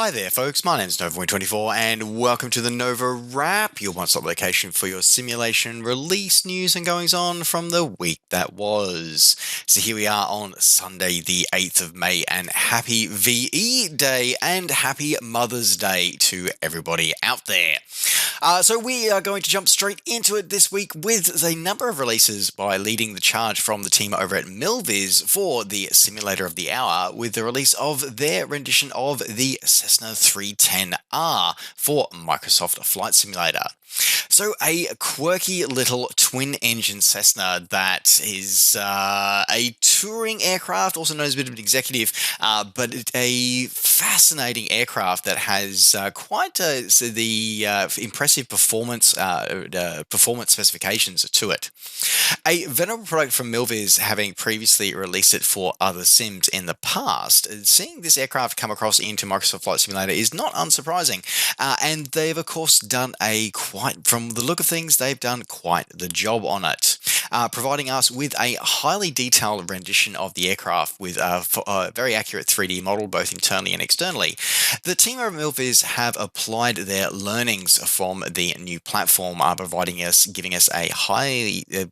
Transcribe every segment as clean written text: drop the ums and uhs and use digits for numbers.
Hi there, folks. My name's NovaWrap24, and welcome to the NovaWrap, your one-stop location for your simulation release news and goings-on from the week that was. So here we are on Sunday, the 8th of May, and happy VE Day and happy Mother's Day to everybody out there. So we are going to jump straight into it this week with a number of releases by leading the charge from the team over at MilViz for the Simulator of the Hour with the release of their rendition of the Cessna 310R for Microsoft Flight Simulator. So a quirky little twin-engine Cessna that is a touring aircraft, also known as a bit of an executive, but a fascinating aircraft that has quite the impressive performance specifications to it. A venerable product from MilViz, having previously released it for other sims in the past, seeing this aircraft come across into Microsoft Flight Simulator is not unsurprising, and they've of course done from the look of things, they've done quite the job on it, providing us with a highly detailed rendition of the aircraft with a very accurate 3D model, both internally and externally. The team over at MilViz have applied their learnings from the new platform, giving us a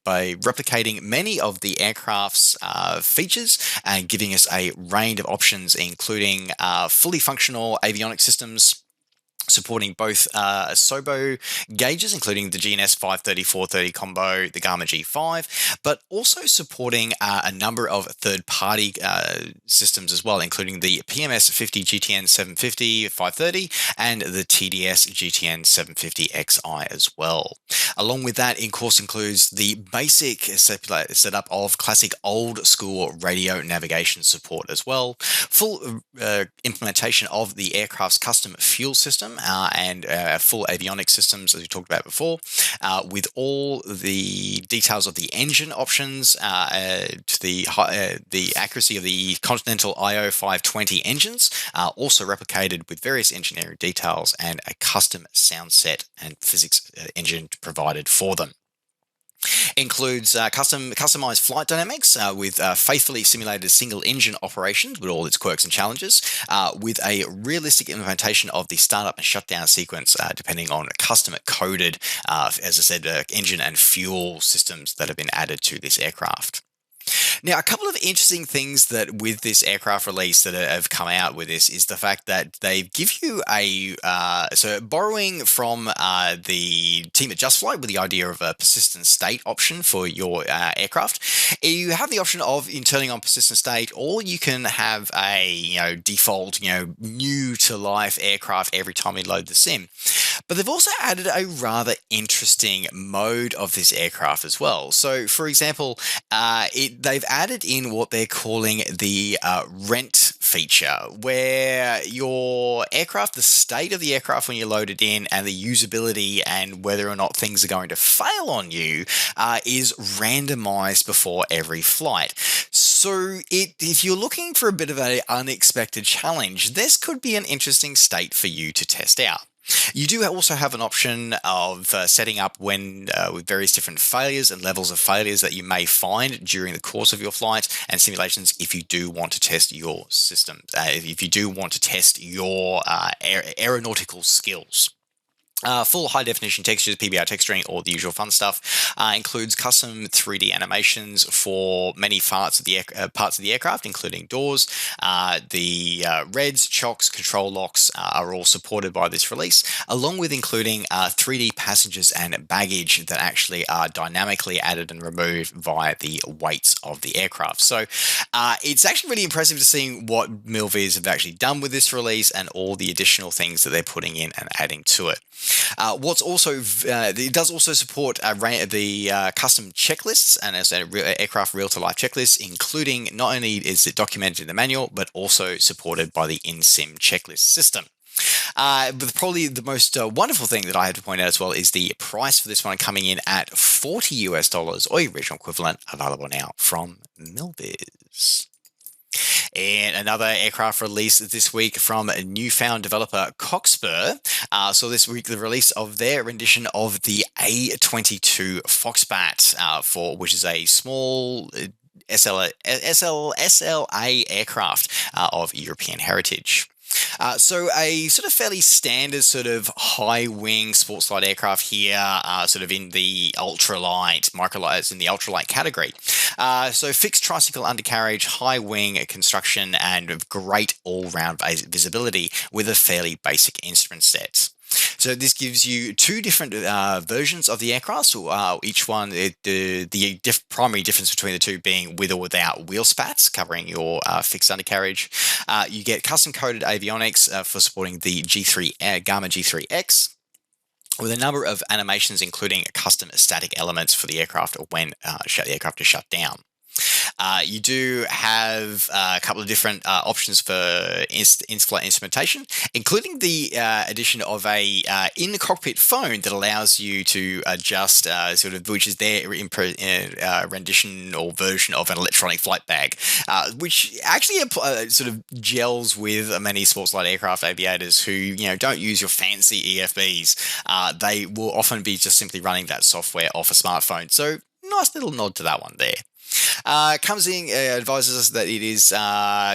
by replicating many of the aircraft's features and giving us a range of options, including fully functional avionics systems, supporting both SOBO gauges, including the GNS 530-430 combo, the Gamma G5, but also supporting a number of third-party systems as well, including the PMS 50 GTN 750 530 and the TDS GTN 750 XI as well. Along with that, of course, includes the basic setup of classic old-school radio navigation support as well, full implementation of the aircraft's custom fuel system, and full avionics systems, as we talked about before, with all the details of the engine options, to the accuracy of the Continental IO 520 engines, also replicated with various engineering details and a custom sound set and physics engine provided for them. Includes customized flight dynamics with faithfully simulated single-engine operations with all its quirks and challenges, with a realistic implementation of the startup and shutdown sequence, depending on custom-coded, as I said, engine and fuel systems that have been added to this aircraft. Now, a couple of interesting things that with this aircraft release that have come out with this is the fact that they give you so borrowing from the team at Just Flight with the idea of a persistent state option for your aircraft. You have the option of turning on persistent state, or you can have a default new to life aircraft every time you load the sim. But they've also added a rather interesting mode of this aircraft as well. So, for example, they've added in what they're calling the rent feature, where your aircraft, the state of the aircraft when you load it in, and the usability and whether or not things are going to fail on you is randomized before every flight. So if you're looking for a bit of an unexpected challenge, this could be an interesting state for you to test out. You do also have an option of setting up with various different failures and levels of failures that you may find during the course of your flight and simulations if you do want to test your system, if you do want to test your aeronautical skills. Full high-definition textures, PBR texturing, all the usual fun stuff. Includes custom 3D animations for many parts of the aircraft, including doors. The reds, chocks, control locks are all supported by this release, along with including 3D passengers and baggage that actually are dynamically added and removed via the weights of the aircraft. So it's actually really impressive to see what MilViz have actually done with this release and all the additional things that they're putting in and adding to it. It does also support the custom checklists and as an aircraft real-to-life checklist, including not only is it documented in the manual, but also supported by the in-sim checklist system. But probably the most wonderful thing that I have to point out as well is the price for this one coming in at $40 or your regional equivalent, available now from MilViz. And another aircraft release this week from a newfound developer Cockspur. So this week, the release of their rendition of the A22 Foxbat, which is a small SLA aircraft of European heritage. So a sort of fairly standard sort of high wing sports light aircraft here, sort of in the ultralight, microlights in the ultralight category. So fixed tricycle undercarriage, high wing construction, and great all-round visibility with a fairly basic instrument set. So this gives you two different versions of the aircraft. So each one, the primary difference between the two being with or without wheel spats covering your fixed undercarriage. You get custom-coded avionics for supporting the Gamma G3X, with a number of animations, including custom static elements for the aircraft when the aircraft is shut down. You do have a couple of different options for in-flight instrumentation, including the addition of a in-cockpit phone that allows you to adjust which is their rendition or version of an electronic flight bag, which actually sort of gels with many sports light aircraft aviators who don't use your fancy EFBs. They will often be just simply running that software off a smartphone. So nice little nod to that one there. Comes in, advises us that it is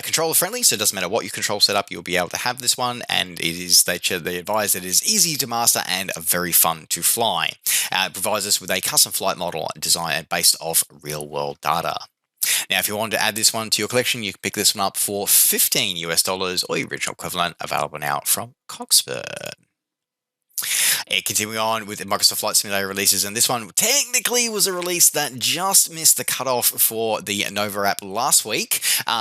controller friendly, so it doesn't matter what your control setup, you'll be able to have this one, and they advise that it is easy to master and very fun to fly. It provides us with a custom flight model designed based off real world data. Now, if you wanted to add this one to your collection, you can pick this one up for $15 or your original equivalent, available now from Cockspur. Continuing on with the Microsoft Flight Simulator releases, and this one technically was a release that just missed the cutoff for the NovaWrap last week.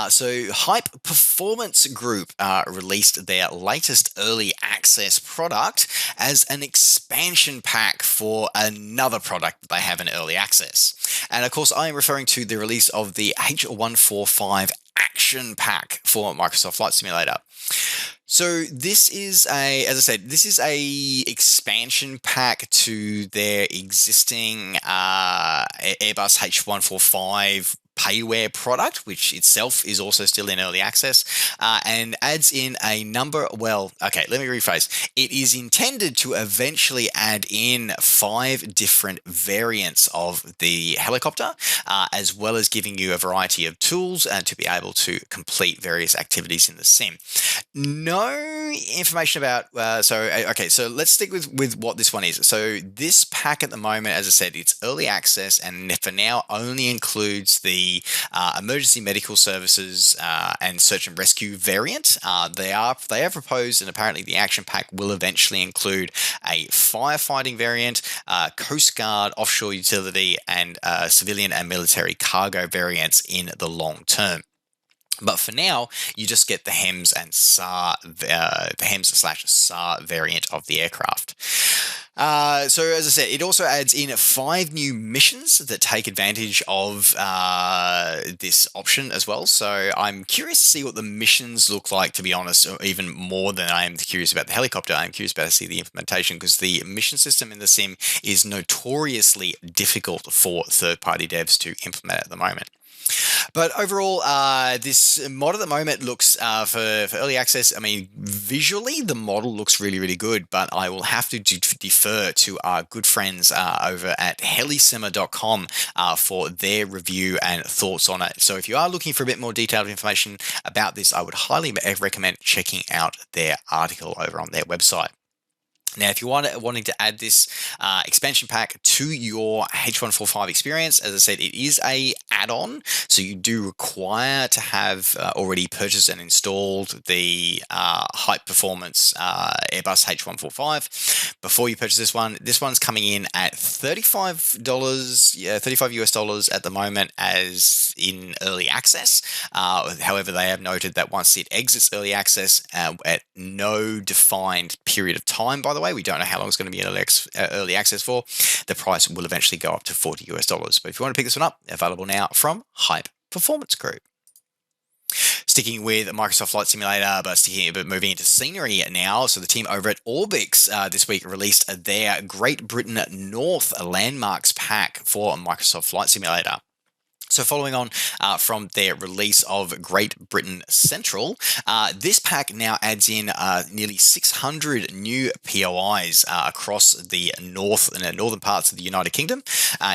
So Hype Performance Group released their latest early access product as an expansion pack for another product that they have in early access. And of course, I am referring to the release of the H145 Action Pack for Microsoft Flight Simulator. So this is as I said, this is a expansion pack to their existing Airbus H145 payware product, which itself is also still in early access, and adds in a number. Well, okay, let me rephrase. It is intended to eventually add in 5 different variants of the helicopter, as well as giving you a variety of tools to be able to complete various activities in the sim. No information about. So let's stick with what this one is. So this pack at the moment, as I said, it's early access, and for now only includes the emergency medical services and search and rescue variant. They have proposed, and apparently the action pack will eventually include a firefighting variant, Coast Guard offshore utility, and civilian and military cargo variants in the long term. But for now, you just get the HEMS and SAR, the HEMS/SAR variant of the aircraft. So as I said, it also adds in 5 new missions that take advantage of this option as well. So I'm curious to see what the missions look like, to be honest, or even more than I am curious about the helicopter. I'm curious about to see the implementation, because the mission system in the sim is notoriously difficult for third-party devs to implement at the moment. But overall, this mod at the moment looks, for early access, I mean, visually, the model looks really, really good, but I will have to defer to our good friends over at helisimmer.com for their review and thoughts on it. So if you are looking for a bit more detailed information about this, I would highly recommend checking out their article over on their website. Now, if you're wanting to add this expansion pack to your H145 experience, as I said, it is a add-on, so you do require to have already purchased and installed the Hype Performance Airbus H145 before you purchase this one. This one's coming in at $35, $35 at the moment as in early access. However, they have noted that once it exits early access at no defined period of time, by the way, we don't know how long it's going to be in early access for, the price will eventually go up to $40. But if you want to pick this one up, available now from Hype Performance Group. Sticking with Microsoft Flight Simulator, but moving into scenery now. So the team over at Orbix this week released their Great Britain North Landmarks pack for Microsoft Flight Simulator. So following on from their release of Great Britain Central, this pack now adds in nearly 600 new POIs across the northern parts of the United Kingdom,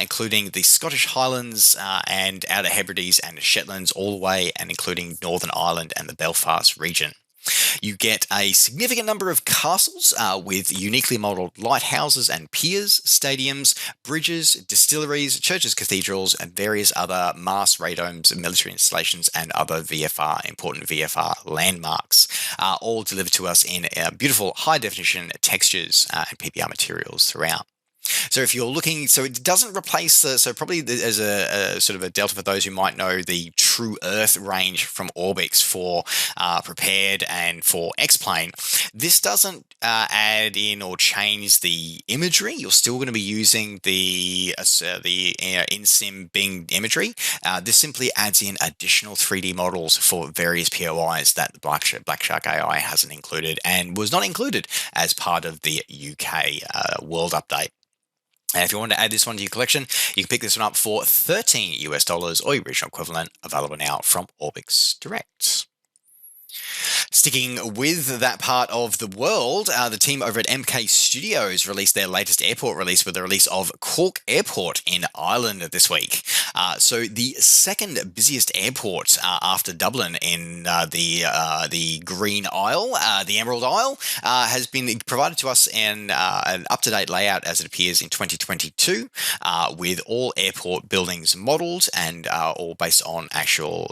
including the Scottish Highlands and Outer Hebrides and Shetlands all the way, and including Northern Ireland and the Belfast region. You get a significant number of castles with uniquely modelled lighthouses and piers, stadiums, bridges, distilleries, churches, cathedrals, and various other mast radomes, military installations, and other important VFR landmarks, all delivered to us in beautiful high-definition textures and PBR materials throughout. So if you're looking, so it doesn't replace so probably as a sort of a delta for those who might know the True Earth range from Orbix for Prepared and for X-Plane. This doesn't add in or change the imagery. You're still going to be using the in-sim Bing imagery. This simply adds in additional 3D models for various POIs that the Black Shark AI hasn't included and was not included as part of the UK World Update. And if you want to add this one to your collection, you can pick this one up for $13 or your original equivalent, available now from Orbix Direct. Sticking with that part of the world, the team over at MK Studios released their latest airport release with the release of Cork Airport in Ireland this week. So the second busiest airport after Dublin in the Green Isle, the Emerald Isle, has been provided to us in an up-to-date layout as it appears in 2022, with all airport buildings modelled and all based on actual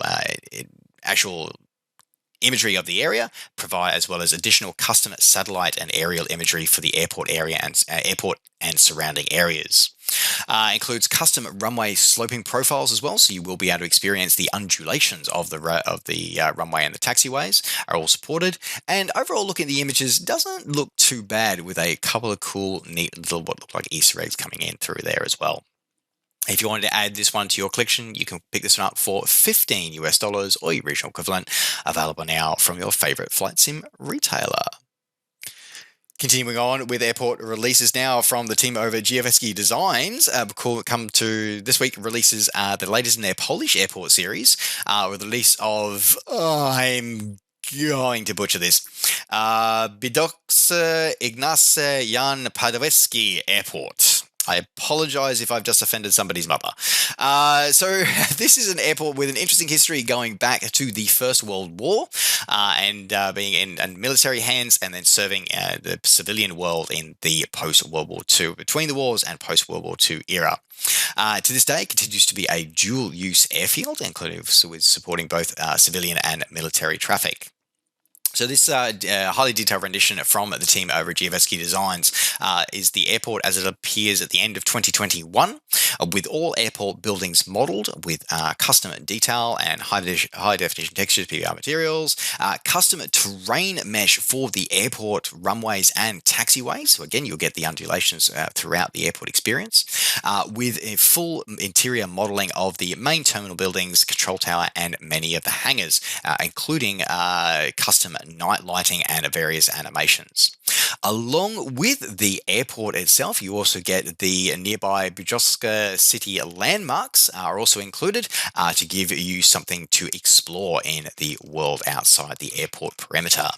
imagery of the area, as well as additional custom satellite and aerial imagery for the airport area and airport and surrounding areas. Includes custom runway sloping profiles as well, so you will be able to experience the undulations of the runway and the taxiways are all supported. And overall, look at the images doesn't look too bad, with a couple of cool, neat little what look like Easter eggs coming in through there as well. If you wanted to add this one to your collection, you can pick this one up for $15 or your regional equivalent, available now from your favorite flight sim retailer. Continuing on with airport releases now from the team over at Bydgoszcz Designs. Come to this week releases the latest in their Polish airport series, with the release of, I'm going to butcher this, Bydgoszcz Ignacy Jan Paderewski Airport. I apologize if I've just offended somebody's mother. So this is an airport with an interesting history going back to the First World War and being in military hands, and then serving the civilian world in the post-World War II, between the wars and post-World War II era. To this day, it continues to be a dual-use airfield, including with supporting both civilian and military traffic. So this highly detailed rendition from the team over at Bydgoszcz Designs is the airport as it appears at the end of 2021, with all airport buildings modelled with custom detail and high-definition textures, PBR materials, custom terrain mesh for the airport runways and taxiways. So again, you'll get the undulations throughout the airport experience, with a full interior modelling of the main terminal buildings, control tower, and many of the hangars, including custom night lighting and various animations. Along with the airport itself, you also get the nearby Bydgoszcz city landmarks are also included to give you something to explore in the world outside the airport perimeter.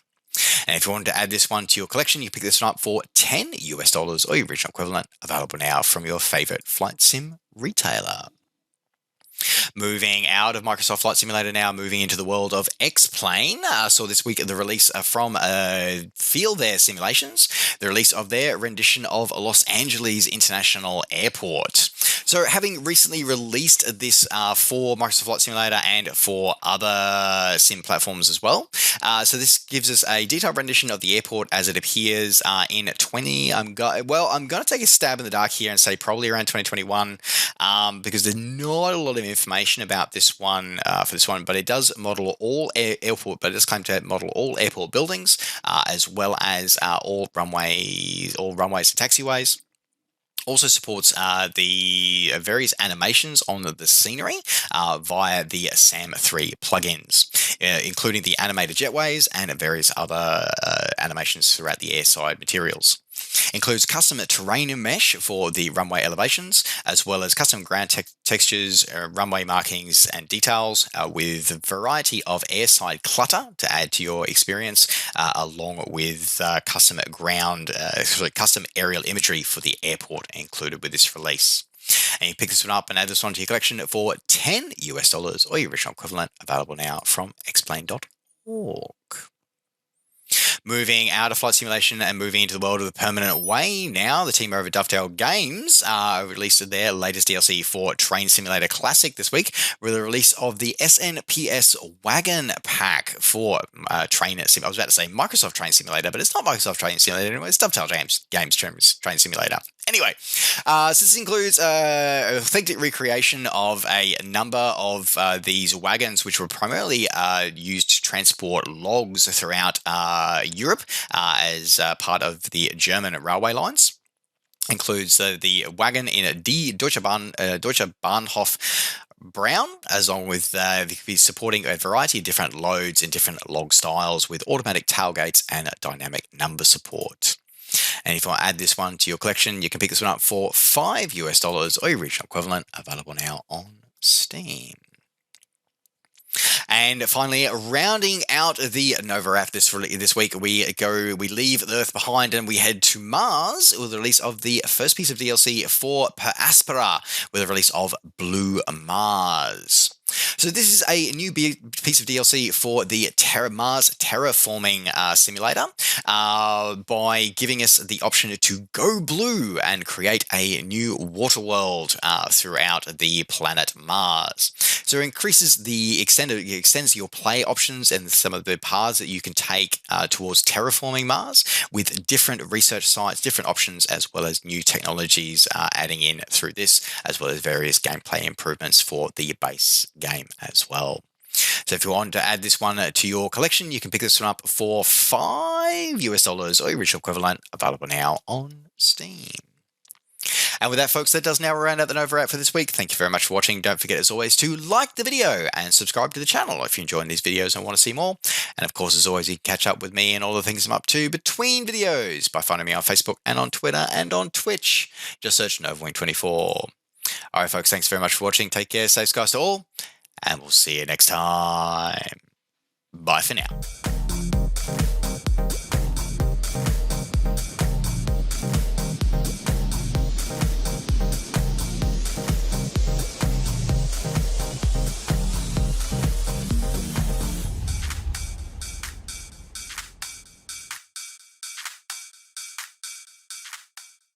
And if you wanted to add this one to your collection, you pick this one up for $10 or your original equivalent, available now from your favorite flight sim retailer. Moving out of Microsoft Flight Simulator now, moving into the world of X-Plane. Saw this week the release from Field Air Simulations, the release of their rendition of Los Angeles International Airport. So having recently released this for Microsoft Flight Simulator and for other sim platforms as well. So this gives us a detailed rendition of the airport as it appears in I'm going to take a stab in the dark here and say probably around 2021, because there's not a lot of information about this one for this one, but it does model all airport, but it does claim to model all airport buildings, as well as all runways and taxiways. Also supports the various animations on the scenery via the SAM3 plugins, including the animated jetways and various other animations throughout the airside materials. Includes custom terrain mesh for the runway elevations, as well as custom ground textures, runway markings and details, with a variety of airside clutter to add to your experience, along with custom aerial imagery for the airport included with this release. And you pick this one up and add this one to your collection for $10 or your original equivalent, available now from xplane.org. Moving out of flight simulation and moving into the world of the permanent way now, the team over at Dovetail Games released their latest DLC for Train Simulator Classic this week with the release of the SNPS Wagon pack for Train Simulator. I was about to say Microsoft Train Simulator, but it's not Microsoft Train Simulator anymore. It's Dovetail Games Train Simulator. Anyway, so this includes a authentic recreation of a number of these wagons, which were primarily used to transport logs throughout Europe as part of the German railway lines. Includes the wagon in D Deutsche Bahnhof Brown, as long with supporting a variety of different loads in different log styles with automatic tailgates and dynamic number support. And if you want to add this one to your collection, you can pick this one up for $5 or your regional equivalent, available now on Steam. And finally, rounding out the NovaWrap this week, we leave Earth behind and we head to Mars with the release of the first piece of DLC for Aspera with the release of Blue Mars. So this is a new piece of DLC for the Mars terraforming simulator by giving us the option to go blue and create a new water world throughout the planet Mars. So it increases it extends your play options and some of the paths that you can take towards terraforming Mars with different research sites, different options, as well as new technologies adding in through this, as well as various gameplay improvements for the base game as well. So if you want to add this one to your collection, you can pick this one up for $5 or your original equivalent, available now on Steam. And with that, folks, that does now round out the NovaWrap for this week. Thank you very much for watching. Don't forget, as always, to like the video and subscribe to the channel if you're enjoying these videos and want to see more. And of course, as always, you can catch up with me and all the things I'm up to between videos by finding me on Facebook and on Twitter and on Twitch. Just search NovaWing24. All right, folks, thanks very much for watching. Take care, safe skies to all, and we'll see you next time. Bye for now.